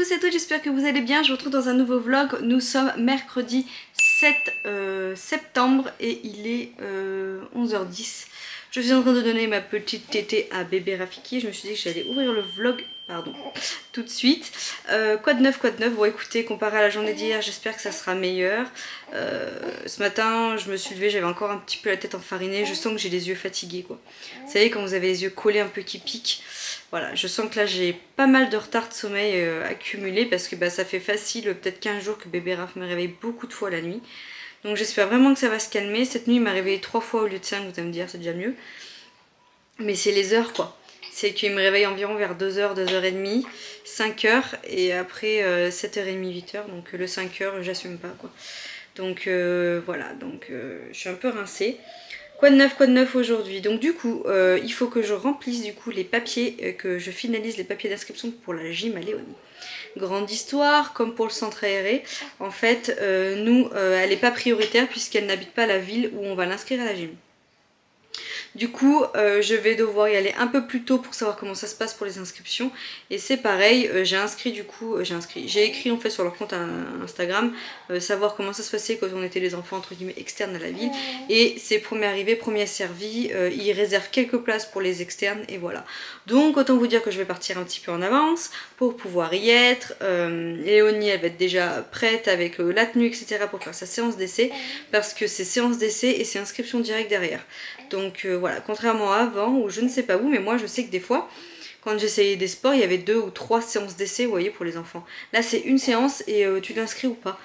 tous et toutes, j'espère que vous allez bien. Je vous retrouve dans un nouveau vlog. Nous sommes mercredi 7 septembre et il est 11h10. Je suis en train de donner ma petite tétée à bébé Rafiki. Je me suis dit que j'allais ouvrir le vlog, pardon, tout de suite. Quoi de neuf, quoi de neuf? Bon écoutez, comparé à la journée d'hier, j'espère que ça sera meilleur. Ce matin, je me suis levée, j'avais encore un petit peu la tête enfarinée. Je sens que j'ai les yeux fatigués, quoi. Vous savez, quand vous avez les yeux collés un peu qui piquent. Voilà, je sens que là j'ai pas mal de retard de sommeil accumulé parce que ça fait facile peut-être 15 jours que bébé Raph me réveille beaucoup de fois la nuit. Donc j'espère vraiment que ça va se calmer. Cette nuit il m'a réveillé 3 fois au lieu de 5, vous allez me dire c'est déjà mieux. Mais c'est les heures quoi. C'est qu'il me réveille environ vers 2h, 2h30, 5h et après 7h30, 8h. Donc le 5h j'assume pas quoi. Donc voilà, donc je suis un peu rincée. Quoi de neuf aujourd'hui? Donc du coup, il faut que je remplisse du coup les papiers, que je finalise les papiers d'inscription pour la gym à Léonie. Grande histoire, comme pour le centre aéré, en fait, elle n'est pas prioritaire puisqu'elle n'habite pas la ville où on va l'inscrire à la gym. Du coup, je vais devoir y aller un peu plus tôt pour savoir comment ça se passe pour les inscriptions. Et c'est pareil, j'ai écrit en fait sur leur compte Instagram, savoir comment ça se passait quand on était les enfants entre guillemets externes à la ville. Et c'est premier arrivé, premier servi, ils réservent quelques places pour les externes et voilà. Donc autant vous dire que je vais partir un petit peu en avance pour pouvoir y être. Léonie elle va être déjà prête avec la tenue etc. pour faire sa séance d'essai parce que c'est séance d'essai et c'est inscription directe derrière. Donc voilà, contrairement à avant, ou je ne sais pas où, mais moi je sais que des fois, quand j'essayais des sports, il y avait 2 ou 3 séances d'essai, vous voyez, pour les enfants. Là c'est une séance et tu t'inscris ou pas.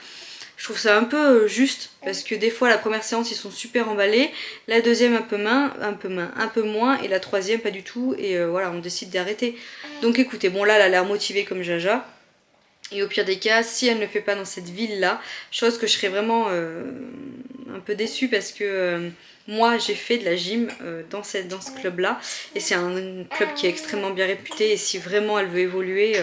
Je trouve ça un peu juste, parce que des fois la première séance ils sont super emballés, la deuxième un peu moins, et la troisième pas du tout, et voilà, on décide d'arrêter. Donc écoutez, bon là elle a l'air motivée comme Jaja. Et au pire des cas, si elle ne le fait pas dans cette ville-là, chose que je serais vraiment un peu déçue parce que moi j'ai fait de la gym dans ce club-là et c'est un club qui est extrêmement bien réputé et si vraiment elle veut évoluer,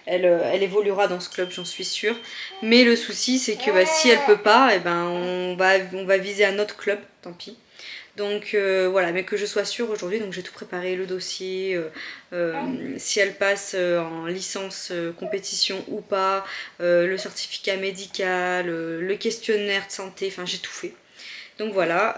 elle évoluera dans ce club, j'en suis sûre. Mais le souci c'est que si elle peut pas, on va viser un autre club, tant pis. Donc voilà, mais que je sois sûre aujourd'hui, donc j'ai tout préparé, le dossier, si elle passe en licence compétition ou pas, le certificat médical, le questionnaire de santé, enfin j'ai tout fait. Donc voilà,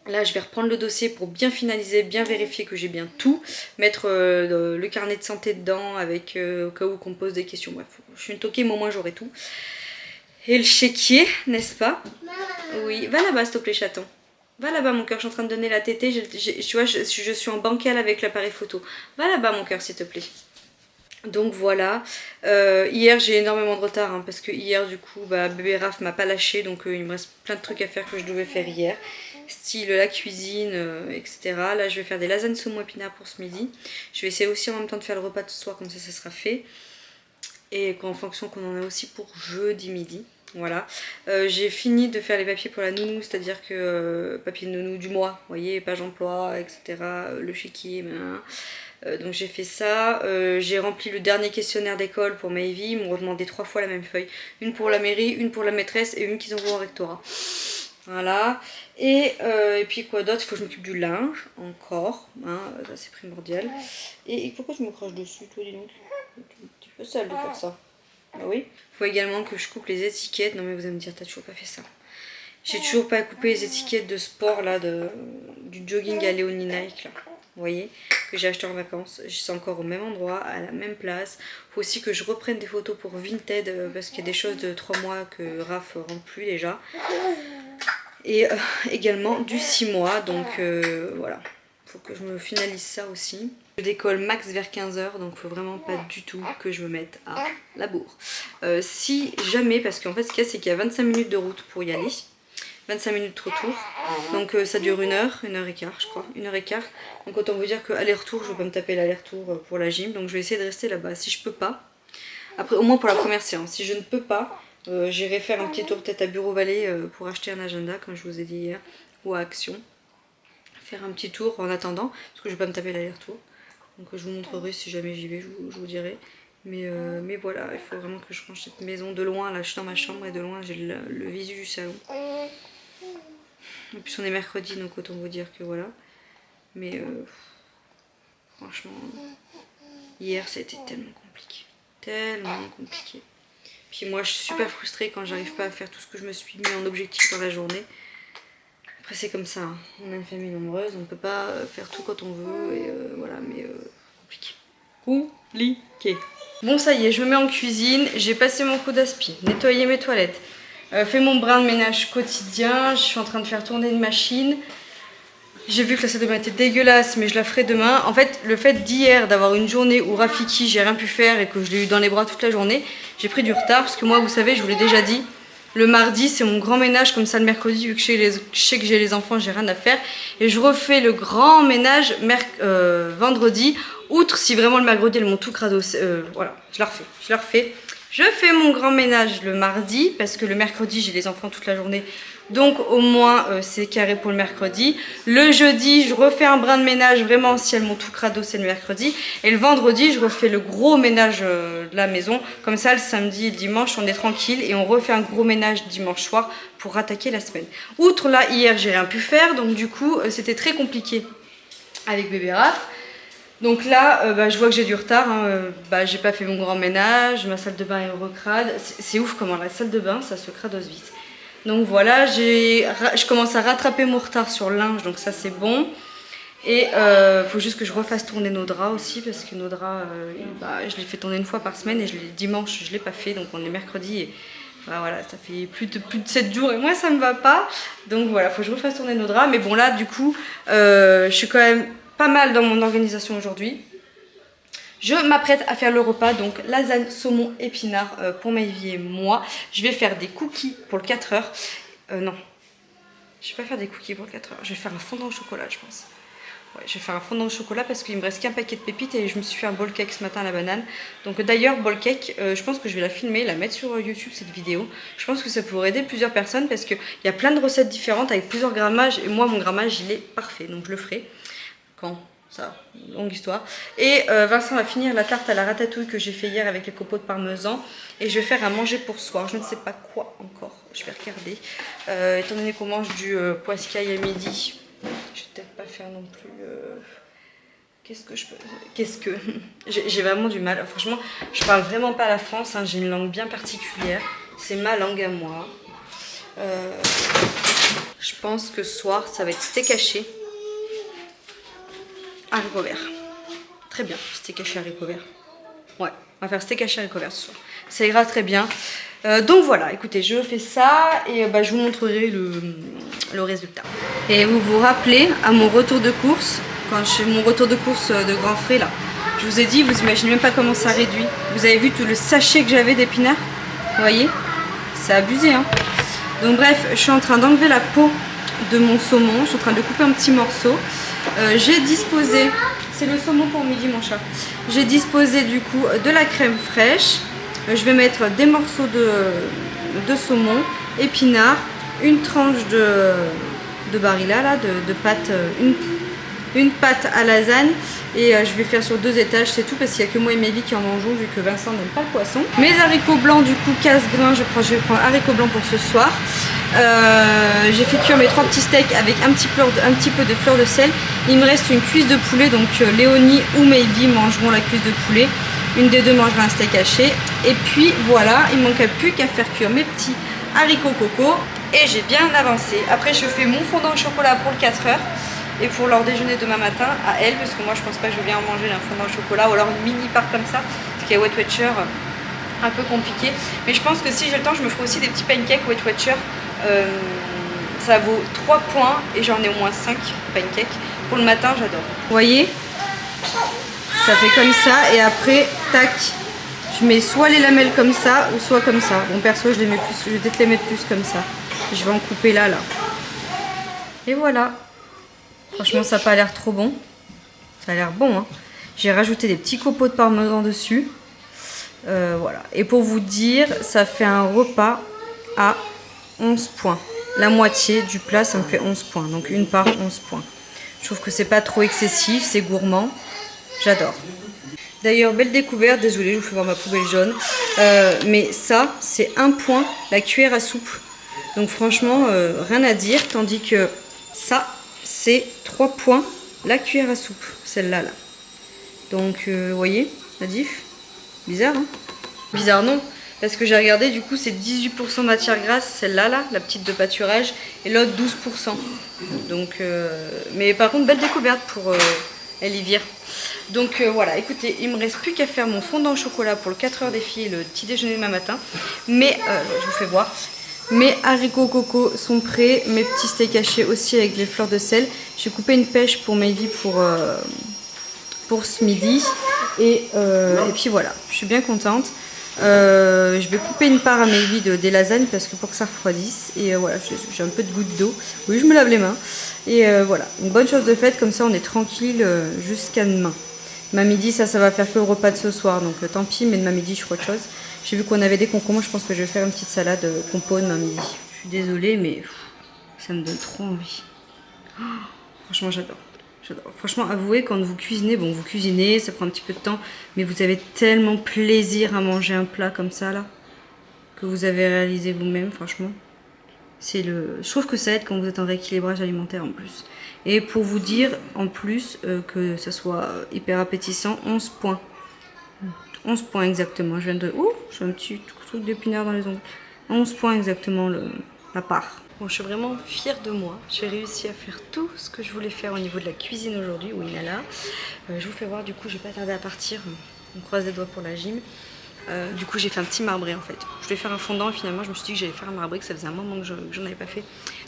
là je vais reprendre le dossier pour bien finaliser, bien vérifier que j'ai bien tout, mettre le carnet de santé dedans avec au cas où qu'on me pose des questions, bref, je suis une toquée mais au moins j'aurai tout. Et le chéquier, n'est-ce pas? Oui, va là-bas s'il te plaît chaton. Va là-bas mon cœur, je suis en train de donner la tétée, tu vois, je suis en bancal avec l'appareil photo. Va là-bas mon cœur s'il te plaît. Donc voilà, hier j'ai énormément de retard hein, parce que hier du coup bébé Raph m'a pas lâché donc il me reste plein de trucs à faire que je devais faire hier. Style la cuisine, etc. Là je vais faire des lasagnes saumon épinards pour ce midi. Je vais essayer aussi en même temps de faire le repas de ce soir comme ça sera fait. Et en fonction qu'on en a aussi pour jeudi midi. Voilà, j'ai fini de faire les papiers pour la nounou, c'est-à-dire que papier de nounou du mois, vous voyez, page emploi, etc. Le chéquier, donc j'ai fait ça. J'ai rempli le dernier questionnaire d'école pour Maëvy, ils m'ont redemandé 3 fois la même feuille. Une pour la mairie, une pour la maîtresse et une qu'ils envoient au rectorat. Voilà, et puis quoi d'autre? Il faut que je m'occupe du linge, encore, hein, ça c'est primordial. Et pourquoi je me crache dessus, toi, dis donc? C'est un petit peu sale de faire ça. Ah oui. Il faut également que je coupe les étiquettes. Non mais vous allez me dire, t'as toujours pas fait ça. J'ai toujours pas coupé les étiquettes de sport là, du jogging à Léonie Nike là. Vous voyez, que j'ai acheté en vacances. C'est encore au même endroit, à la même place. Il faut aussi que je reprenne des photos pour Vinted parce qu'il y a des choses de 3 mois que Raph rentre plus déjà. Et également du 6 mois. Donc voilà, il faut que je me finalise ça aussi. Je décolle max vers 15h, donc il faut vraiment pas du tout que je me mette à la bourre. Si jamais, parce qu'en fait ce qu'il y a c'est qu'il y a 25 minutes de route pour y aller. 25 minutes de retour, donc ça dure 1 heure et quart je crois, 1 heure et quart. Donc autant vous dire que aller-retour, je vais pas me taper l'aller-retour pour la gym, donc je vais essayer de rester là-bas si je peux pas. Après au moins pour la première séance, si je ne peux pas, j'irai faire un petit tour peut-être à Bureau Vallée pour acheter un agenda comme je vous ai dit hier, ou à Action. Faire un petit tour en attendant, parce que je vais pas me taper l'aller-retour. Donc je vous montrerai si jamais j'y vais, je vous dirai. Mais voilà, il faut vraiment que je range cette maison de loin, là je suis dans ma chambre et de loin j'ai le visu du salon. En plus on est mercredi donc autant vous dire que voilà. Mais franchement, hier ça a été tellement compliqué. tellement compliqué. Puis moi je suis super frustrée quand j'arrive pas à faire tout ce que je me suis mis en objectif dans la journée. Après c'est comme ça, hein. On a une famille nombreuse, on peut pas faire tout quand on veut et voilà, mais compliqué. Compliqué. Bon ça y est, je me mets en cuisine, j'ai passé mon coup d'aspi, nettoyé mes toilettes, fait mon brin de ménage quotidien, je suis en train de faire tourner une machine. J'ai vu que la salle de bain était dégueulasse, mais je la ferai demain. En fait, le fait d'hier, d'avoir une journée où Rafiki, j'ai rien pu faire et que je l'ai eu dans les bras toute la journée, j'ai pris du retard parce que moi, vous savez, je vous l'ai déjà dit, le mardi, c'est mon grand ménage, comme ça le mercredi, vu que je sais que j'ai les enfants, j'ai rien à faire. Et je refais le grand ménage vendredi, outre si vraiment le mercredi, elles m'ont tout cradossé. Voilà, je la refais. Je fais mon grand ménage le mardi, parce que le mercredi, j'ai les enfants toute la journée. Donc au moins c'est carré pour le mercredi. Le jeudi je refais un brin de ménage vraiment si elles m'ont tout cradossé le mercredi. Et le vendredi je refais le gros ménage de la maison. Comme ça le samedi et le dimanche on est tranquille et on refait un gros ménage dimanche soir pour attaquer la semaine. Outre là hier j'ai rien pu faire donc du coup c'était très compliqué avec bébé Raph. Donc là je vois que j'ai du retard, hein. J'ai pas fait mon grand ménage, ma salle de bain est recrade. C'est ouf comment la salle de bain ça se cradosse vite. Donc voilà, je commence à rattraper mon retard sur le linge, donc ça c'est bon. Et faut juste que je refasse tourner nos draps aussi, parce que nos draps, je les fais tourner une fois par semaine et dimanche je ne l'ai pas fait, donc on est mercredi et voilà, ça fait plus de 7 jours et moi ça me va pas. Donc voilà, faut que je refasse tourner nos draps, mais bon là du coup, je suis quand même pas mal dans mon organisation aujourd'hui. Je m'apprête à faire le repas, donc lasagne, saumon, épinards pour Maëvie et moi. Je vais faire des cookies pour le 4 heures. Non, je vais pas faire des cookies pour le 4 heures. Je vais faire un fondant au chocolat, je pense. Ouais, je vais faire un fondant au chocolat parce qu'il me reste qu'un paquet de pépites et je me suis fait un bowl cake ce matin à la banane. Donc d'ailleurs, bowl cake, je pense que je vais la filmer, la mettre sur YouTube cette vidéo. Je pense que ça pourrait aider plusieurs personnes parce qu'il y a plein de recettes différentes avec plusieurs grammages. Et moi, mon grammage, il est parfait, donc je le ferai quand ça, longue histoire. Et Vincent va finir la tarte à la ratatouille que j'ai fait hier avec les copeaux de parmesan. Et je vais faire à manger pour ce soir. Je ne sais pas quoi encore. Je vais regarder. Étant donné qu'on mange du poiscaille à midi, je vais peut-être pas faire non plus... Qu'est-ce que... J'ai vraiment du mal. Franchement, je parle vraiment pas la France. Hein. J'ai une langue bien particulière. C'est ma langue à moi. Je pense que ce soir, ça va être steak haché. Haricots verts. Très bien, steak haché haricots verts. Ouais, on va faire steak haché haricots verts ce soir. Ça ira très bien. Donc voilà, écoutez, je fais ça et je vous montrerai le résultat. Et vous vous rappelez, à mon retour de course, quand je fais mon retour de course de Grand Frais là, je vous ai dit, vous imaginez même pas comment ça réduit. Vous avez vu tout le sachet que j'avais d'épinards? Vous voyez? C'est abusé, hein. Donc bref, je suis en train d'enlever la peau de mon saumon. Je suis en train de couper un petit morceau. J'ai disposé, c'est le saumon pour midi mon chat, j'ai disposé du coup de la crème fraîche, je vais mettre des morceaux de saumon, épinards, une tranche de barilla là, de pâte, une pâte à lasagne et je vais faire sur 2 étages, c'est tout parce qu'il n'y a que moi et Mélie qui en mangeons vu que Vincent n'aime pas le poisson. Mes haricots blancs du coup casse-grains, je vais prendre haricots blancs pour ce soir. J'ai fait cuire mes 3 petits steaks avec un petit peu de fleur de sel. Il me reste une cuisse de poulet, donc Léonie ou Maybe mangeront la cuisse de poulet. Une des deux mangera un steak haché. Et puis voilà, il ne manquait plus qu'à faire cuire mes petits haricots coco. Et j'ai bien avancé. Après je fais mon fondant au chocolat pour le 4 heures. Et pour leur déjeuner demain matin à elle, parce que moi je pense pas que je vais bien manger un fondant au chocolat ou alors une mini part comme ça, parce qu'il y a Weight Watcher un peu compliqué. Mais je pense que si j'ai le temps, je me ferai aussi des petits pancakes Weight Watcher. Ça vaut 3 points et j'en ai au moins 5 pancakes. Pour le matin, j'adore. Vous voyez? Ça fait comme ça et après, tac, je mets soit les lamelles comme ça ou soit comme ça. Bon, perso, je les mets plus, je vais peut-être les mettre plus comme ça. Je vais en couper là. Et voilà. Franchement, ça n'a pas l'air trop bon. Ça a l'air bon, hein. J'ai rajouté des petits copeaux de parmesan dessus. Voilà. Et pour vous dire, ça fait un repas à 11 points. La moitié du plat, ça me fait 11 points. Donc une part, 11 points. Je trouve que c'est pas trop excessif, c'est gourmand. J'adore. D'ailleurs, belle découverte. Désolée, je vous fais voir ma poubelle jaune. Mais ça, c'est 1 point la cuillère à soupe. Donc franchement, rien à dire. Tandis que ça, c'est 3 points la cuillère à soupe. Celle-là, là. Donc, vous voyez la diff? Bizarre, hein? Bizarre, non. Parce que j'ai regardé, du coup, c'est 18% matière grasse, celle-là, là, la petite de pâturage, et l'autre 12%. Donc, mais par contre, belle découverte pour Elivire. Donc voilà, écoutez, il me reste plus qu'à faire mon fondant au chocolat pour le 4h des filles, le petit déjeuner demain matin. Mais, je vous fais voir. Mes haricots coco sont prêts, mes petits steaks hachés aussi avec les fleurs de sel. J'ai coupé une pêche pour Maybe pour ce midi. Et puis voilà, je suis bien contente. Je vais couper une part à Maybe des lasagnes parce que pour que ça refroidisse. Et voilà, j'ai un peu de goutte d'eau. Oui, je me lave les mains. Et voilà, une bonne chose de faite, comme ça on est tranquille jusqu'à demain. Ma midi, ça va faire que le repas de ce soir, donc tant pis, mais demain midi je ferai autre chose. J'ai vu qu'on avait des concombres, je pense que je vais faire une petite salade compo demain midi. Je suis désolée, mais ça me donne trop envie. Oh, franchement, j'adore. Franchement, avouez, quand vous cuisinez, bon, vous cuisinez, ça prend un petit peu de temps, mais vous avez tellement plaisir à manger un plat comme ça, là, que vous avez réalisé vous-même, franchement. Je trouve que ça aide quand vous êtes en rééquilibrage alimentaire en plus. Et pour vous dire en plus que ça soit hyper appétissant, 11 points. 11 points exactement. Je viens de... Ouh, j'ai un petit truc d'épinard dans les ongles. 11 points exactement la part. Bon, je suis vraiment fière de moi. J'ai réussi à faire tout ce que je voulais faire au niveau de la cuisine aujourd'hui. Oui, là. Je vous fais voir, du coup, j'ai pas tardé à partir. On croise les doigts pour la gym. Du coup, j'ai fait un petit marbré en fait. Je voulais faire un fondant et finalement, je me suis dit que j'allais faire un marbré, que ça faisait un moment que j'en avais pas fait.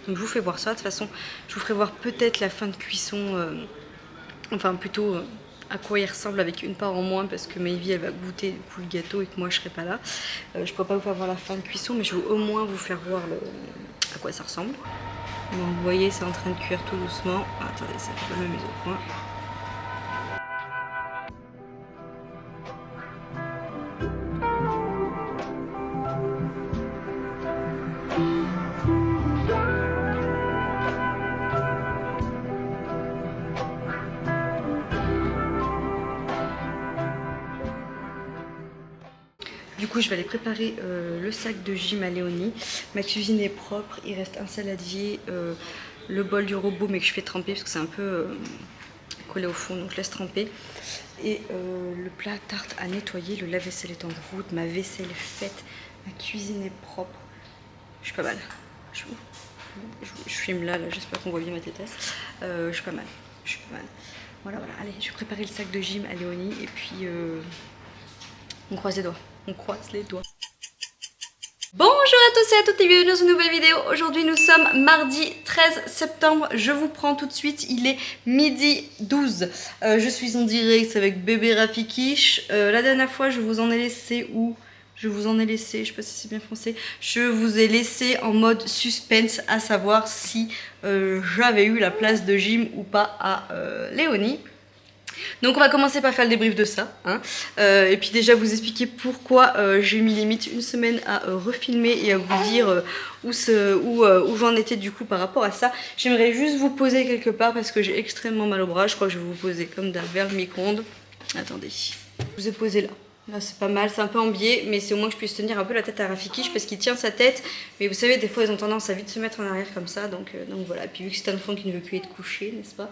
Donc, je vous fais voir ça. De toute façon, je vous ferai voir peut-être la fin de cuisson. Enfin, plutôt à quoi il ressemble avec une part en moins parce que Maybe elle va goûter du coup le gâteau et que moi je serai pas là. Je pourrais pas vous faire voir la fin de cuisson, mais je vais au moins vous faire voir à quoi ça ressemble. Donc, vous voyez, c'est en train de cuire tout doucement. Ah, attendez, ça fait pas la mise au point. Du coup, je vais aller préparer le sac de gym à Léonie. Ma cuisine est propre, il reste un saladier, le bol du robot, mais que je fais tremper parce que c'est un peu collé au fond, donc je laisse tremper. Et le plat tarte à nettoyer, le lave-vaisselle est en route, ma vaisselle est faite, ma cuisine est propre. Je suis pas mal. Je filme là j'espère qu'on voit bien ma tétasse. Je suis pas mal. Voilà, allez, je vais préparer le sac de gym à Léonie et puis on croise les doigts. On croise les doigts. Bonjour à tous et à toutes et bienvenue dans une nouvelle vidéo. Aujourd'hui nous sommes mardi 13 septembre. Je vous prends tout de suite, il est midi 12. Je suis en direct avec bébé Rafikish. La dernière fois je vous en ai laissé où? Je vous en ai laissé, je sais pas si c'est bien français. Je vous ai laissé en mode suspense à savoir si j'avais eu la place de gym ou pas à Léonie. Donc on va commencer par faire le débrief de ça, hein. Et puis déjà vous expliquer pourquoi j'ai mis limite une semaine à refilmer et à vous dire où j'en étais du coup par rapport à ça. J'aimerais juste vous poser quelque part parce que j'ai extrêmement mal au bras. Je crois que je vais vous poser comme d'hab vers le micro-ondes. Attendez, je vous ai posé là. Là c'est pas mal, c'est un peu en biais, mais c'est au moins que je puisse tenir un peu la tête à Rafikish parce qu'il tient sa tête. Mais vous savez, des fois ils ont tendance à vite se mettre en arrière comme ça, donc voilà. Et puis vu que c'est un enfant qui ne veut plus être couché, n'est-ce pas?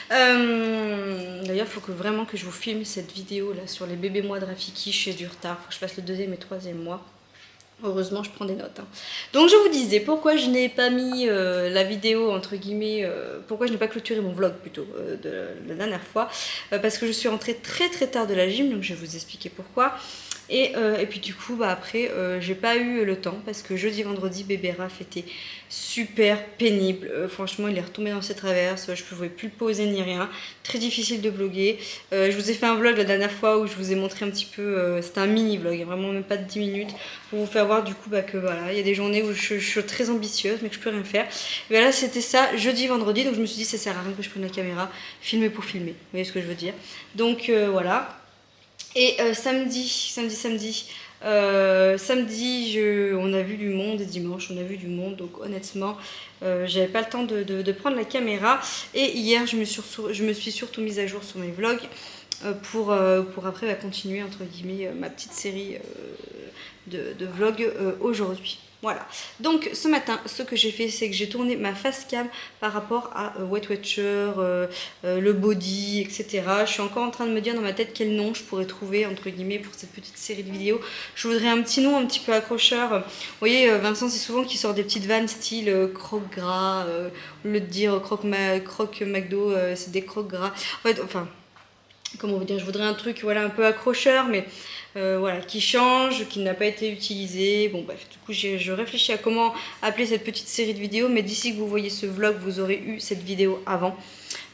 D'ailleurs, il faut vraiment que je vous filme cette vidéo là sur les bébés mois de Rafikish. J'ai du retard, faut que je fasse le 2e et 3e mois. Heureusement, je prends des notes, hein. Donc je vous disais pourquoi je n'ai pas mis la vidéo entre guillemets, pourquoi je n'ai pas clôturé mon vlog plutôt de la dernière fois, parce que je suis rentrée très tard de la gym, donc je vais vous expliquer pourquoi. Et puis du coup après j'ai pas eu le temps parce que jeudi vendredi bébé Raph était super pénible, franchement il est retombé dans ses traverses, je ne pouvais plus le poser ni rien, très difficile de vlogger. Je vous ai fait un vlog la dernière fois où je vous ai montré un petit peu, c'était un mini vlog, vraiment même pas de 10 minutes, pour vous faire voir du coup que voilà, il y a des journées où je suis très ambitieuse mais que je peux rien faire. Et là c'était ça jeudi vendredi, donc je me suis dit ça sert à rien que je prenne la caméra, filmer pour filmer, vous voyez ce que je veux dire. Donc voilà. Et samedi, on a vu du monde, et dimanche on a vu du monde, donc honnêtement j'avais pas le temps de prendre la caméra. Et hier je me suis surtout mise à jour sur mes vlogs. pour après continuer entre guillemets ma petite série de vlog aujourd'hui. Voilà, donc ce matin, ce que j'ai fait, c'est que j'ai tourné ma face cam par rapport à Weight Watcher, le body, etc. Je suis encore en train de me dire dans ma tête quel nom je pourrais trouver, entre guillemets, pour cette petite série de vidéos. Je voudrais un petit nom un petit peu accrocheur. Vous voyez, Vincent, c'est souvent qu'il sort des petites vannes style croque gras, au lieu de dire croque McDo, c'est des croques gras. En fait, enfin, comment vous dire, je voudrais un truc voilà, un peu accrocheur, mais voilà, qui change, qui n'a pas été utilisé. Bon bref, du coup je réfléchis à comment appeler cette petite série de vidéos, mais d'ici que vous voyez ce vlog, vous aurez eu cette vidéo avant.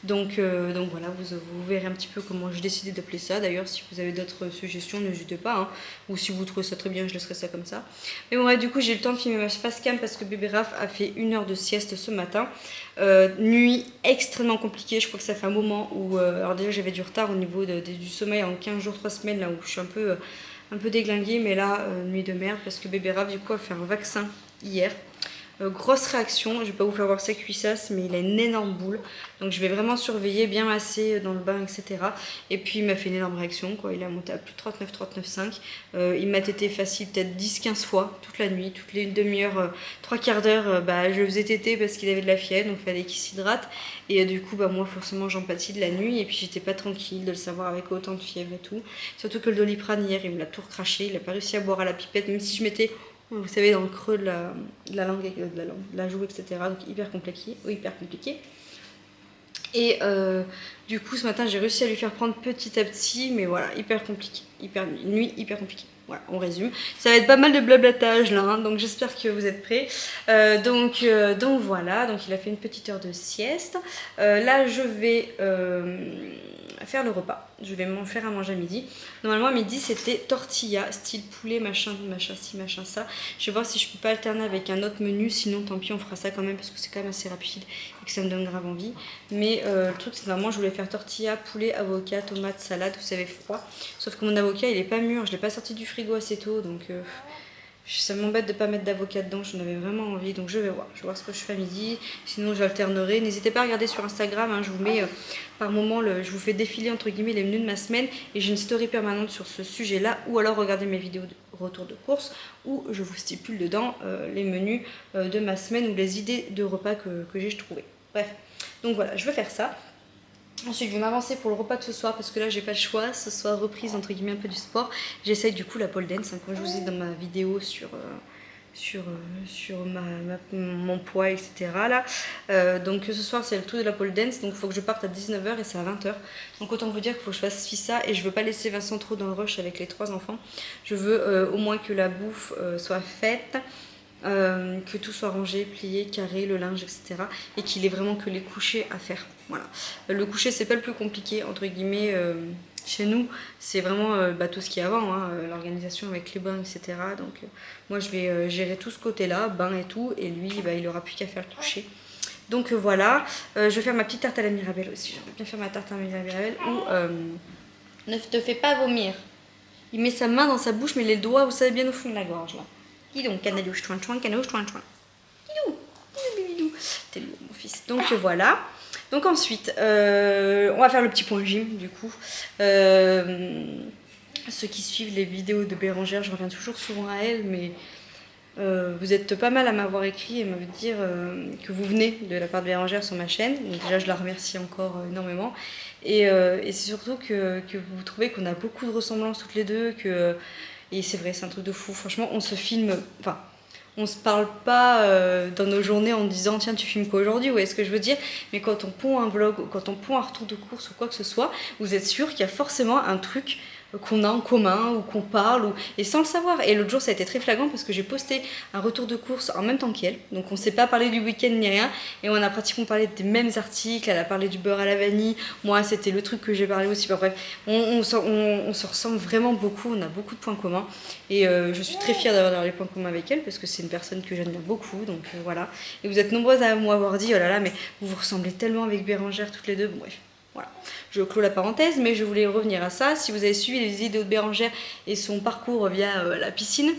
Donc voilà, vous verrez un petit peu comment j'ai décidé d'appeler ça. D'ailleurs, si vous avez d'autres suggestions, n'hésitez pas. Hein. Ou si vous trouvez ça très bien, je laisserai ça comme ça. Mais bon, ouais, du coup, j'ai eu le temps de filmer ma face cam parce que bébé Raph a fait 1 heure de sieste ce matin. Nuit extrêmement compliquée. Je crois que ça fait un moment où... alors déjà, j'avais du retard au niveau du sommeil en 15 jours, 3 semaines, là où je suis un peu déglinguée. Mais là, nuit de merde parce que bébé Raph, du coup, a fait un vaccin hier. Grosse réaction, je vais pas vous faire voir sa cuissasse, mais il a une énorme boule. Donc je vais vraiment surveiller, bien masser dans le bain, etc. Et puis il m'a fait une énorme réaction, quoi. Il a monté à plus de 39,5. Il m'a tété facile peut-être 10-15 fois toute la nuit, toutes les demi-heures, 3/4 d'heure, je le faisais téter parce qu'il avait de la fièvre, donc il fallait qu'il s'hydrate. Et du coup, moi forcément j'en pâtis de la nuit. Et puis j'étais pas tranquille de le savoir avec autant de fièvre et tout. Surtout que le Doliprane hier, il me l'a tout recraché. Il a pas réussi à boire à la pipette, même si je mettais... Vous savez, dans le creux de la langue, de la joue, etc. Donc hyper compliqué. Et du coup, ce matin, j'ai réussi à lui faire prendre petit à petit, mais voilà, hyper compliqué. Nuit hyper compliquée. Voilà, on résume. Ça va être pas mal de blablatage là, hein, donc j'espère que vous êtes prêts. Donc voilà, donc il a fait une petite heure de sieste. Là, je vais faire le repas. Je vais m'en faire à manger à midi. Normalement, à midi, c'était tortilla, style poulet, machin ci, machin ça. Je vais voir si je peux pas alterner avec un autre menu. Sinon, tant pis, on fera ça quand même parce que c'est quand même assez rapide et que ça me donne grave envie. Mais le truc, c'est que normalement, je voulais faire tortilla, poulet, avocat, tomate, salade, vous savez, froid. Sauf que mon avocat, il est pas mûr. Je l'ai pas sorti du frigo assez tôt, donc... ça m'embête de ne pas mettre d'avocat dedans, j'en avais vraiment envie, donc je vais voir ce que je fais à midi, sinon j'alternerai. N'hésitez pas à regarder sur Instagram, hein, je vous mets par moment, je vous fais défiler entre guillemets les menus de ma semaine et j'ai une story permanente sur ce sujet-là, ou alors regardez mes vidéos de retour de course où je vous stipule dedans les menus de ma semaine ou les idées de repas que j'ai trouvées. Bref, donc voilà, je vais faire ça. Ensuite, je vais m'avancer pour le repas de ce soir parce que là, j'ai pas le choix. Ce soir, reprise entre guillemets un peu du sport. J'essaye du coup la pole dance, hein, comme je vous ai dit dans ma vidéo sur mon poids, etc. Là. Donc ce soir, c'est le tour de la pole dance. Donc il faut que je parte à 19 h et c'est à 20 h. Donc autant vous dire qu'il faut que je fasse ça. Et je veux pas laisser Vincent trop dans le rush avec les 3 enfants. Je veux au moins que la bouffe soit faite. Que tout soit rangé, plié, carré, le linge, etc. Et qu'il ait vraiment que les couchers à faire. Voilà. Le coucher, c'est pas le plus compliqué, entre guillemets, chez nous. C'est vraiment tout ce qu'il y a avant, hein, l'organisation avec les bains, etc. Donc moi, je vais gérer tout ce côté-là, bain et tout. Et lui, il aura plus qu'à faire le coucher. Donc voilà. Je vais faire ma petite tarte à la Mirabelle aussi. J'aimerais bien faire ma tarte à la Mirabelle. Ou ne te fais pas vomir. Il met sa main dans sa bouche, mais les doigts, vous savez, bien au fond de la gorge, là. Dis donc, canadouche, chouin, chouin, canadouche, chouin, chouin. Bidou, bidou, bidou. T'es lourd, mon fils. Donc voilà. Donc ensuite, on va faire le petit point gym, du coup. Ceux qui suivent les vidéos de Bérangère, je reviens toujours souvent à elle, mais vous êtes pas mal à m'avoir écrit et me dire que vous venez de la part de Bérangère sur ma chaîne. Donc déjà, je la remercie encore énormément. Et c'est surtout que vous trouvez qu'on a beaucoup de ressemblances toutes les deux, et c'est vrai, c'est un truc de fou. Franchement, on se filme... Enfin, on se parle pas dans nos journées en disant tiens, tu filmes quoi aujourd'hui, vous voyez ce que je veux dire. Mais quand on pond un vlog, quand on pond un retour de course ou quoi que ce soit, vous êtes sûr qu'il y a forcément un truc qu'on a en commun ou qu'on parle et sans le savoir. Et l'autre jour ça a été très flagrant parce que j'ai posté un retour de course en même temps qu'elle, donc on s'est pas parlé du week-end ni rien et on a pratiquement parlé des mêmes articles. Elle a parlé du beurre à la vanille, moi c'était le truc que j'ai parlé aussi. Bref, on se ressemble vraiment beaucoup, on a beaucoup de points communs et je suis très fière d'avoir les points communs avec elle parce que c'est une personne que j'aime bien beaucoup, donc voilà. Et vous êtes nombreuses à m'avoir dit oh là là mais vous vous ressemblez tellement avec Bérangère toutes les deux. Bon, bref. Voilà, je clôt la parenthèse, mais je voulais revenir à ça. Si vous avez suivi les vidéos de Bérangère et son parcours via la piscine,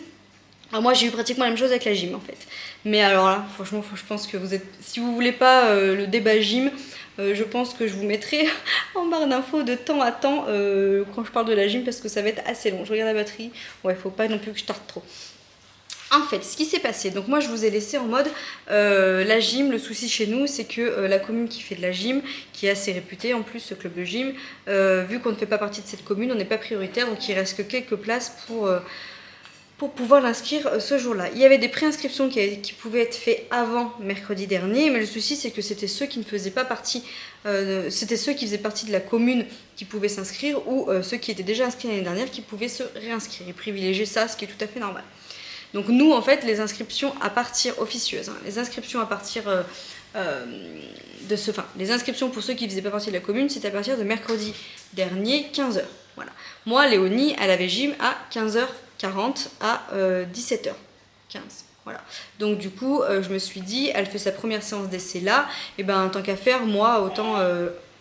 alors moi j'ai eu pratiquement la même chose avec la gym en fait. Mais alors là, franchement, je pense que vous êtes, si vous voulez pas le débat gym, Je pense que je vous mettrai en barre d'infos de temps à temps quand je parle de la gym parce que ça va être assez long. Je regarde la batterie, ouais, faut pas non plus que je tarde trop. En fait, ce qui s'est passé, donc moi je vous ai laissé en mode la gym, le souci chez nous c'est que la commune qui fait de la gym, qui est assez réputée en plus, ce club de gym, vu qu'on ne fait pas partie de cette commune, on n'est pas prioritaire, donc il reste que quelques places pour pouvoir l'inscrire ce jour-là. Il y avait des préinscriptions qui pouvaient être faites avant mercredi dernier, mais le souci c'est que c'était ceux qui ne faisaient pas partie, c'était ceux qui faisaient partie de la commune qui pouvaient s'inscrire ou ceux qui étaient déjà inscrits l'année dernière qui pouvaient se réinscrire et privilégier ça, ce qui est tout à fait normal. Donc nous, en fait, les inscriptions à partir officieuses, hein, les inscriptions à partir les inscriptions pour ceux qui ne faisaient pas partie de la commune, c'est à partir de mercredi dernier, 15 h. Voilà. Moi, Léonie, elle avait gym à 15h40 à 17h15. Voilà. Donc du coup, je me suis dit, elle fait sa première séance d'essai là, et ben tant qu'à faire, moi, autant...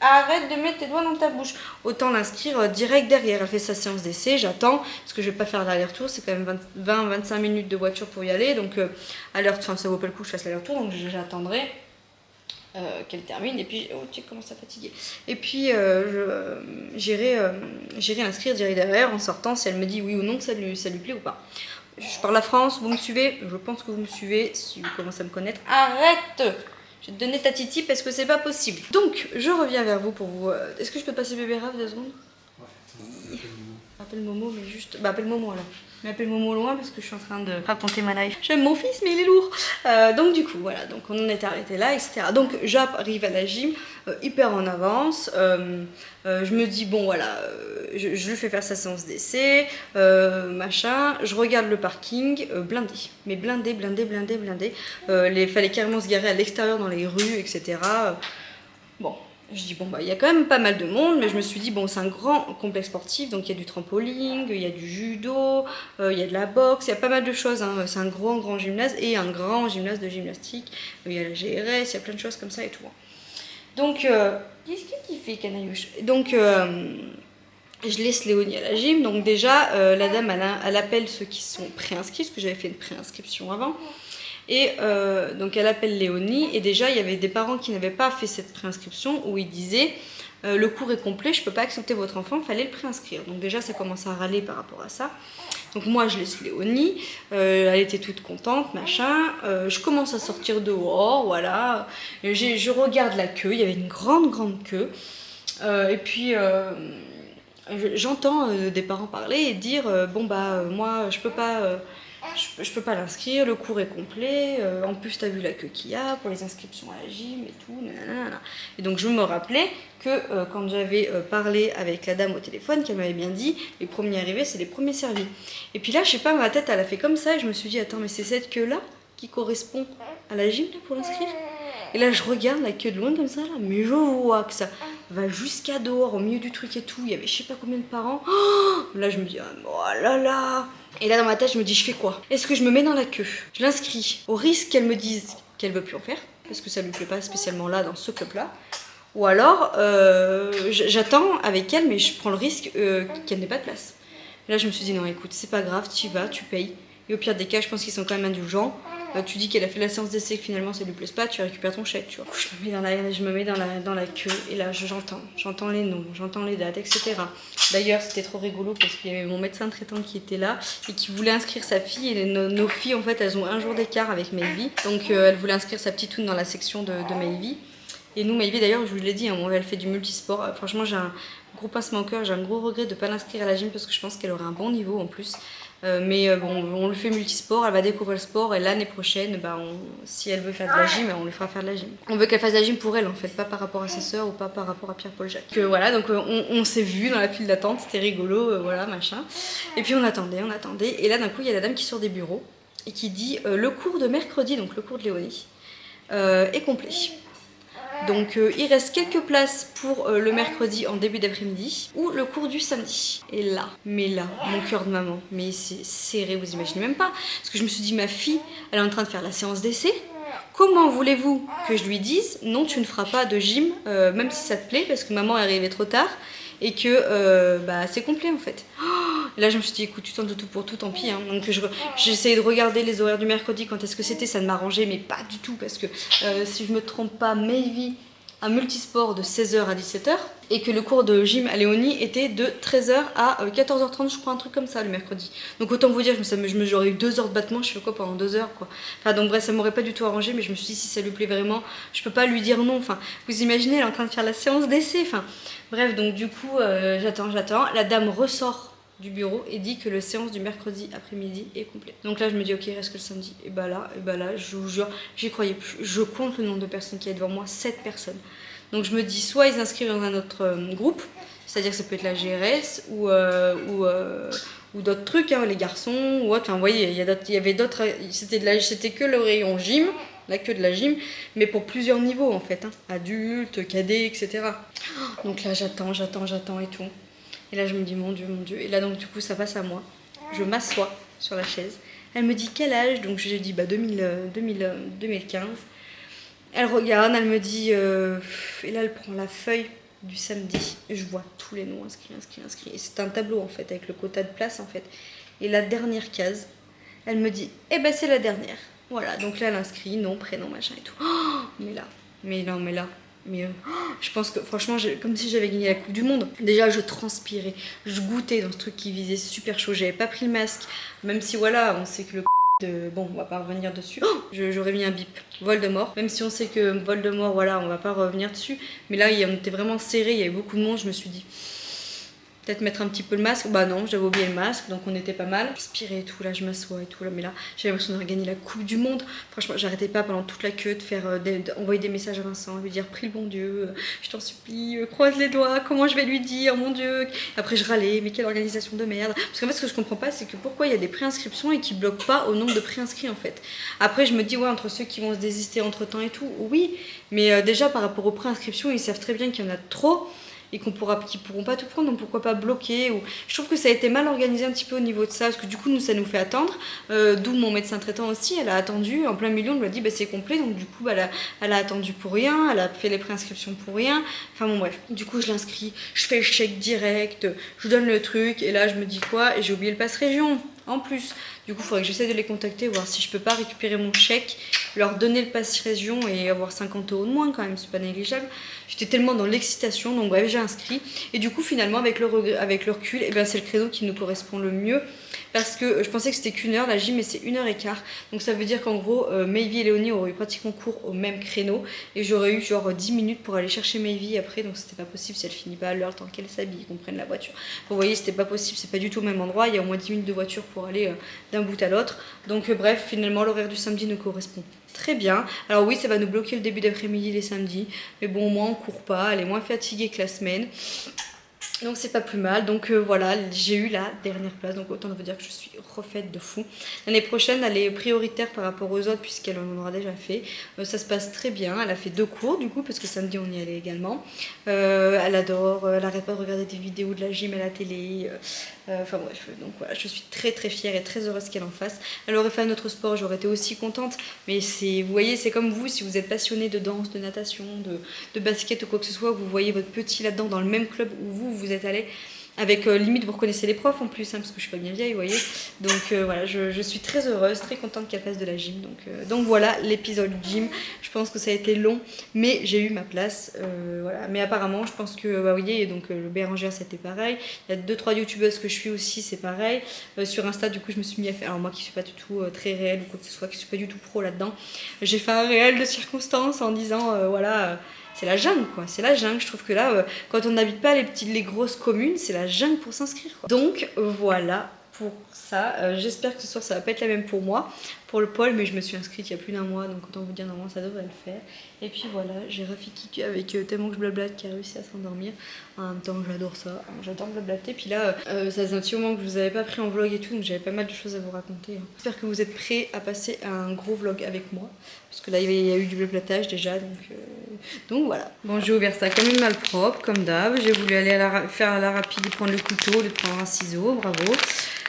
Arrête de mettre tes doigts dans ta bouche. Autant l'inscrire direct derrière. Elle fait sa séance d'essai, j'attends, parce que je vais pas faire l'aller-retour, c'est quand même 20-25 minutes de voiture pour y aller, donc ça vaut pas le coup que je fasse l'aller-retour, donc j'attendrai qu'elle termine, et puis, oh tu commences à fatiguer. Et puis j'irai l'inscrire direct derrière en sortant, si elle me dit oui ou non que ça lui plaît ou pas. Je parle la France, vous me suivez? Je pense que vous me suivez, si vous commencez à me connaître. Arrête! Je vais te donner ta titi parce que c'est pas possible. Donc, je reviens vers vous pour vous... Est-ce que je peux passer bébé Raph 2 secondes? Ouais, appelle Momo, mais juste... Bah, appelle Momo alors. Mais appelle Momo loin parce que je suis en train de raconter ma life. J'aime mon fils, mais il est lourd. Donc, du coup, voilà. Donc, on en est arrêté là, etc. Donc, j'arrive à la gym, hyper en avance. Je me dis, bon, voilà, je lui fais faire sa séance d'essai, machin. Je regarde le parking, blindé. Mais blindé. Fallait carrément se garer à l'extérieur dans les rues, etc. Bon. Je dis bon bah il y a quand même pas mal de monde, mais je me suis dit bon c'est un grand complexe sportif, donc il y a du trampoline, il y a du judo, il y a de la boxe, il y a pas mal de choses, hein. C'est un grand gymnase et un grand gymnase de gymnastique, il y a la GRS, il y a plein de choses comme ça et tout. Donc qu'est-ce qu'il fait Canaillouche? Donc je laisse Léonie à la gym, donc déjà la dame elle appelle ceux qui sont préinscrits, parce que j'avais fait une préinscription avant. Et donc elle appelle Léonie et déjà il y avait des parents qui n'avaient pas fait cette préinscription où ils disaient le cours est complet, je ne peux pas accepter votre enfant, il fallait le préinscrire. Donc déjà ça commence à râler par rapport à ça. Donc moi je laisse Léonie, elle était toute contente, machin. Je commence à sortir dehors, voilà. Je regarde la queue, il y avait une grande queue. Et puis j'entends des parents parler et dire bon bah moi je peux pas l'inscrire, le cours est complet, en plus t'as vu la queue qu'il y a pour les inscriptions à la gym et tout, nanana. Et donc je me rappelais que quand j'avais parlé avec la dame au téléphone, qu'elle m'avait bien dit, les premiers arrivés c'est les premiers servis. Et puis là je sais pas, ma tête elle a fait comme ça et je me suis dit attends mais c'est cette queue là qui correspond à la gym là, pour l'inscrire? Et là je regarde la queue de loin comme ça là, mais je vois que ça va jusqu'à dehors au milieu du truc et tout, il y avait je sais pas combien de parents. Oh là je me dis oh là là. Et là dans ma tête je me dis je fais quoi? Est-ce que je me mets dans la queue? Je l'inscris au risque qu'elle me dise qu'elle veut plus en faire parce que ça lui plaît pas spécialement là dans ce club là, ou alors j'attends avec elle mais je prends le risque qu'elle n'ait pas de place. Et là je me suis dit non écoute c'est pas grave, tu y vas, tu payes et au pire des cas je pense qu'ils sont quand même indulgents. Tu dis qu'elle a fait la séance d'essai que finalement ça lui plaise pas, tu récupères ton chèque, tu vois. Je me mets dans la queue et là j'entends les noms, j'entends les dates, etc. D'ailleurs c'était trop rigolo parce qu'il y avait mon médecin traitant qui était là et qui voulait inscrire sa fille et nos filles en fait elles ont un jour d'écart avec Maybe, donc elle voulait inscrire sa petite toune dans la section de Maybe. Et nous Maybe d'ailleurs je vous l'ai dit, hein, elle fait du multisport, franchement j'ai un gros pincement au cœur, j'ai un gros regret de ne pas l'inscrire à la gym parce que je pense qu'elle aurait un bon niveau en plus. Mais bon, on le fait multisport, elle va découvrir le sport et l'année prochaine, si elle veut faire de la gym, on lui fera faire de la gym. On veut qu'elle fasse de la gym pour elle en fait, pas par rapport à ses sœurs ou pas par rapport à Pierre-Paul Jacques. Voilà, donc on s'est vus dans la file d'attente, c'était rigolo, voilà, machin. Et puis on attendait, et là d'un coup il y a la dame qui sort des bureaux et qui dit le cours de mercredi, donc le cours de Léonie, est complet. Donc il reste quelques places pour le mercredi en début d'après-midi ou le cours du samedi. Et là, mon cœur de maman, mais c'est serré, vous imaginez même pas. Parce que je me suis dit, ma fille, elle est en train de faire la séance d'essai. Comment voulez-vous que je lui dise non, tu ne feras pas de gym, même si ça te plaît, parce que maman est arrivée trop tard et que c'est complet en fait. Et là je me suis dit écoute tu tentes de tout pour tout, tant pis hein. Donc j'ai essayé de regarder les horaires du mercredi, quand est-ce que c'était, ça ne m'arrangeait mais pas du tout parce que si je me trompe pas, Maybe un multisport de 16h à 17h et que le cours de gym à Léonie était de 13h à 14h30, je crois, un truc comme ça le mercredi. Donc autant vous dire, j'aurais eu 2 heures de battement, je fais quoi pendant 2 heures quoi. Enfin donc bref, ça m'aurait pas du tout arrangé, mais je me suis dit si ça lui plaît vraiment, je peux pas lui dire non. Enfin, vous imaginez, elle est en train de faire la séance d'essai. Enfin bref, donc du coup, j'attends. La dame ressort du bureau et dit que la séance du mercredi après-midi est complète. Donc là je me dis ok, il reste que le samedi. Et bah là, je vous jure, j'y croyais plus. Je compte le nombre de personnes qui est devant moi, 7 personnes. Donc je me dis soit ils s'inscrivent dans un autre groupe, c'est-à-dire que ça peut être la GRS ou d'autres trucs, hein, les garçons ou autre. Enfin vous voyez, il y avait d'autres, c'était que le rayon gym, la queue de la gym, mais pour plusieurs niveaux en fait, hein, adultes, cadets, etc. Donc là j'attends et tout. Et là je me dis mon Dieu. Et là donc du coup ça passe à moi. Je m'assois sur la chaise. Elle me dit quel âge, donc je lui dis 2015. Elle regarde, elle me dit, et là elle prend la feuille du samedi. Et je vois tous les noms inscrits. Et c'est un tableau en fait, avec le quota de place en fait. Et la dernière case, elle me dit, eh ben c'est la dernière. Voilà, donc là elle inscrit, nom, prénom, machin et tout. Oh, mais là, je pense que franchement, comme si j'avais gagné la Coupe du Monde. Déjà, je transpirais, je goûtais dans ce truc qui visait super chaud. J'avais pas pris le masque, même si voilà, on sait que le bon, on va pas revenir dessus. Oh, j'aurais mis un bip. Voldemort. Même si on sait que Voldemort, voilà, on va pas revenir dessus. Mais là, on était vraiment serré, il y avait beaucoup de monde. Je me suis dit, peut-être mettre un petit peu le masque. Bah non, j'avais oublié le masque, donc on était pas mal. J'inspirais et tout, là, je m'assois et tout. Là, mais là, j'ai l'impression d'avoir gagné la Coupe du Monde. Franchement, j'arrêtais pas pendant toute la queue de faire, envoyer des messages à Vincent, lui dire, prie le bon Dieu, je t'en supplie, croise les doigts, comment je vais lui dire, mon Dieu. Après, je râlais, mais quelle organisation de merde. Parce qu'en fait, ce que je comprends pas, c'est que pourquoi il y a des préinscriptions et qui bloquent pas au nombre de préinscrits en fait. Après, je me dis, ouais, entre ceux qui vont se désister entre temps et tout, oui, mais déjà par rapport aux préinscriptions, ils savent très bien qu'il y en a trop et qu'ils pourront pas tout prendre, donc pourquoi pas bloquer ou... Je trouve que ça a été mal organisé un petit peu au niveau de ça, parce que du coup nous ça nous fait attendre, d'où mon médecin traitant aussi, elle a attendu, en plein milieu on lui a dit bah, c'est complet, donc du coup bah, elle a attendu pour rien, elle a fait les préinscriptions pour rien, enfin bon bref, du coup je l'inscris, je fais le chèque direct, je donne le truc, et là je me dis quoi, et j'ai oublié le passe région en plus. Du coup, il faudrait que j'essaie de les contacter, voir si je peux pas récupérer mon chèque, leur donner le pass région et avoir 50 € de moins quand même, c'est pas négligeable. J'étais tellement dans l'excitation, donc bref, j'ai inscrit. Et du coup, finalement, avec le recul, eh ben, c'est le créneau qui nous correspond le mieux. Parce que je pensais que c'était qu'1 heure, la gym, mais c'est 1h15. Donc ça veut dire qu'en gros, Mayvi et Léonie auraient eu pratiquement cours au même créneau. Et j'aurais eu genre 10 minutes pour aller chercher Mayvi après. Donc c'était pas possible si elle finit pas à l'heure, tant qu'elle s'habille, qu'on prenne la voiture. Vous voyez, c'était pas possible, c'est pas du tout au même endroit. Il y a au moins 10 minutes de voiture pour aller d'un bout à l'autre. Donc bref, finalement, l'horaire du samedi nous correspond très bien. Alors oui, ça va nous bloquer le début d'après-midi les samedis. Mais bon, au moins on court pas, elle est moins fatiguée que la semaine. Donc c'est pas plus mal, donc voilà, j'ai eu la dernière place, donc autant vous dire que je suis refaite de fou. L'année prochaine, elle est prioritaire par rapport aux autres puisqu'elle en aura déjà fait. Ça se passe très bien, elle a fait 2 cours du coup parce que samedi on y allait également. Elle adore, elle arrête pas de regarder des vidéos de la gym à la télé. Enfin bref, donc voilà, je suis très très fière et très heureuse qu'elle en fasse. Elle aurait fait un autre sport, j'aurais été aussi contente, mais c'est, vous voyez, c'est comme vous, si vous êtes passionné de danse, de natation, de basket ou quoi que ce soit, vous voyez votre petit là-dedans dans le même club où vous êtes allé, avec limite vous reconnaissez les profs en plus, hein, parce que je suis pas bien vieille, vous voyez. Donc voilà, je suis très heureuse, très contente qu'elle fasse de la gym. Donc voilà l'épisode gym. Je pense que ça a été long, mais j'ai eu ma place. Voilà. Mais apparemment, je pense que, bah, vous voyez, donc le Bérangère c'était pareil. Il y a 2-3 youtubeuses que je suis aussi, c'est pareil. Sur Insta, du coup, je me suis mis à faire. Alors moi qui suis pas du tout très réelle ou quoi que ce soit, qui suis pas du tout pro là-dedans, j'ai fait un réel de circonstances en disant voilà. C'est la jungle quoi, c'est la jungle. Je trouve que là, quand on n'habite pas les grosses communes, c'est la jungle pour s'inscrire. Donc voilà pour ça. J'espère que ce soir ça va pas être la même pour moi, pour le pôle, mais je me suis inscrite il y a plus d'1 mois, donc autant vous dire normalement ça devrait le faire. Et puis voilà, j'ai Rafiki avec tellement que je blablate qui a réussi à s'endormir. En même temps, j'adore ça, j'adore blablater. Puis là, ça faisait un petit moment que je vous avais pas pris en vlog et tout, donc j'avais pas mal de choses à vous raconter. J'espère que vous êtes prêts à passer un gros vlog avec moi, parce que là il y a eu du blablatage déjà, donc voilà. Bon, j'ai ouvert ça comme une malpropre, comme d'hab. J'ai voulu aller faire à la rapide et prendre le couteau au lieu de prendre un ciseau, bravo.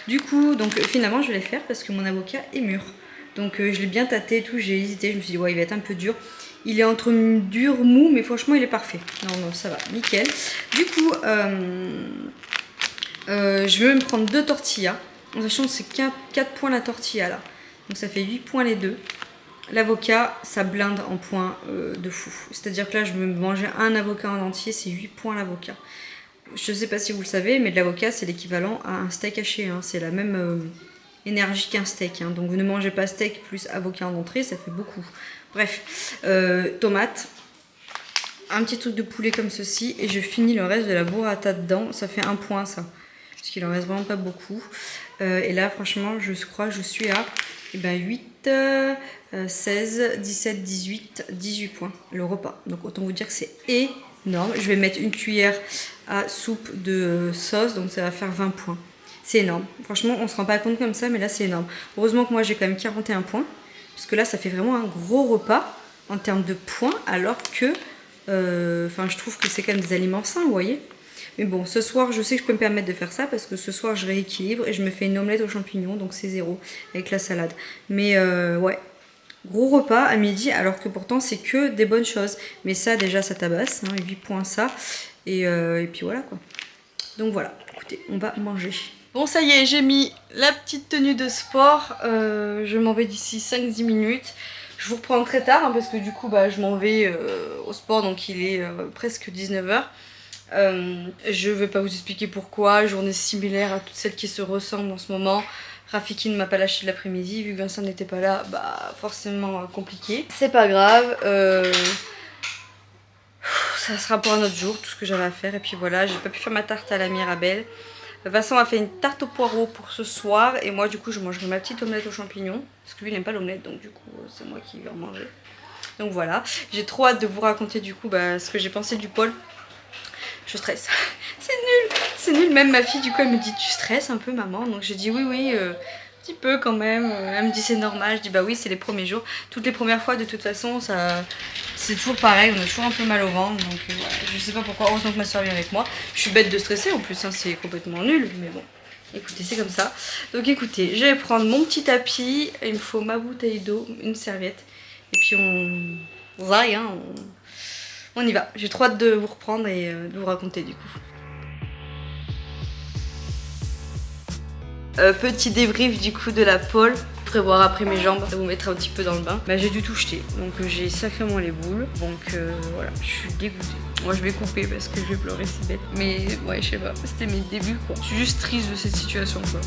Du coup, donc finalement je vais les faire parce que mon avocat est mûr. Donc je l'ai bien tâté et tout, j'ai hésité, je me suis dit ouais il va être un peu dur. Il est entre dur, mou, mais franchement il est parfait. Non, ça va, nickel. Du coup, je vais même prendre 2 tortillas. En sachant que c'est 4 points la tortilla là. Donc ça fait 8 points les deux. l'avocat, ça blinde en points de fou. C'est-à-dire que là, je me mangeais un avocat en entier, c'est 8 points l'avocat. Je sais pas si vous le savez, mais de l'avocat, c'est l'équivalent à un steak haché. Hein. C'est la même énergie qu'un steak. Hein. Donc vous ne mangez pas steak plus avocat en entrée, ça fait beaucoup. Bref, tomates, un petit truc de poulet comme ceci, et je finis le reste de la burrata dedans. Ça fait 1 point ça, parce qu'il en reste vraiment pas beaucoup. Et là, franchement, je crois que je suis à 8, 16, 17, 18, 18 points le repas. Donc autant vous dire que c'est énorme. Je vais mettre une cuillère à soupe de sauce, donc ça va faire 20 points. C'est énorme. Franchement, on se rend pas compte comme ça, mais là, c'est énorme. Heureusement que moi, j'ai quand même 41 points, parce que là, ça fait vraiment un gros repas en termes de points, alors que, je trouve que c'est quand même des aliments sains, vous voyez. Mais bon, ce soir, je sais que je peux me permettre de faire ça, parce que ce soir, je rééquilibre et je me fais une omelette aux champignons, donc c'est 0, avec la salade. Mais ouais, gros repas à midi, alors que pourtant, c'est que des bonnes choses. Mais ça, déjà, ça tabasse, hein, 8 points ça. Et puis voilà, quoi. Donc voilà, écoutez, on va manger. Bon, ça y est, j'ai mis la petite tenue de sport. Je m'en vais d'ici 5-10 minutes. Je vous reprends très tard, hein, parce que du coup, je m'en vais au sport, donc il est presque 19h. Je vais pas vous expliquer pourquoi. Journée similaire à toutes celles qui se ressemblent en ce moment. Rafiki ne m'a pas lâché de l'après-midi. Vu que Vincent n'était pas là, forcément compliqué. C'est pas grave. Ça sera pour un autre jour, tout ce que j'avais à faire. Et puis voilà, j'ai pas pu faire ma tarte à la Mirabelle. Vincent a fait une tarte au poireau pour ce soir. Et moi, du coup, je mangerai ma petite omelette aux champignons. Parce que lui, il n'aime pas l'omelette, donc du coup, c'est moi qui vais en manger. Donc voilà, j'ai trop hâte de vous raconter du coup ce que j'ai pensé du pôle. Je stresse. C'est nul. Même ma fille, du coup, elle me dit tu stresses un peu, maman. Donc j'ai dit oui, un petit peu quand même. Elle me dit c'est normal. Je dis bah oui, c'est les premiers jours. Toutes les premières fois, de toute façon, c'est toujours pareil. On a toujours un peu mal au ventre. Donc voilà, je sais pas pourquoi. Heureusement que ma soeur vient avec moi. Je suis bête de stresser en plus, hein, c'est complètement nul. Mais bon, écoutez, c'est comme ça. Donc écoutez, je vais prendre mon petit tapis. Il me faut ma bouteille d'eau, une serviette. Et puis on zaille, hein, on y va. J'ai trop hâte de vous reprendre et de vous raconter du coup. Petit débrief du coup de la pole. Vous pourrez voir après mes jambes, ça vous mettra un petit peu dans le bain. J'ai dû tout jeter, donc j'ai sacrément les boules. Donc voilà, je suis dégoûtée. Moi je vais couper parce que je vais pleurer, c'est bête. Mais ouais, je sais pas, c'était mes débuts quoi. Je suis juste triste de cette situation quoi.